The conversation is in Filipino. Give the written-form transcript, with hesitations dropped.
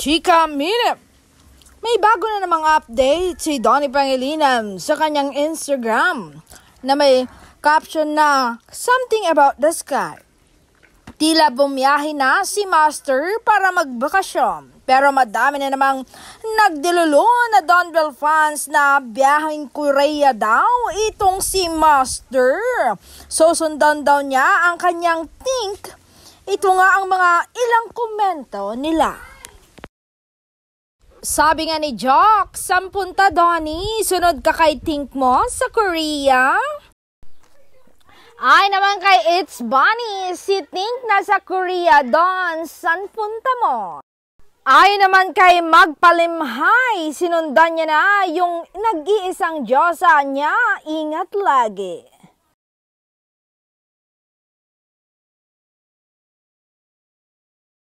Chika Minute! May bago na namang update si Donnie Pangilinan sa kanyang Instagram na may caption na something about the sky. Tila bumiyahe na si Master para magbakasyon. Pero madami na namang nagdilulo na Donbell fans na biyaheng Korea daw itong si Master. Susundan daw niya ang kanyang think. Ito nga ang mga ilang komento nila. Sabi nga ni Jock, 10 Donnie, sunod ka kay think mo sa Korea? Ay naman kay It's Bunny, si think nasa Korea Don, san punta mo? Ay naman kay Magpalimhay, sinundan niya na yung nag-iisang Diyosa niya, ingat lagi.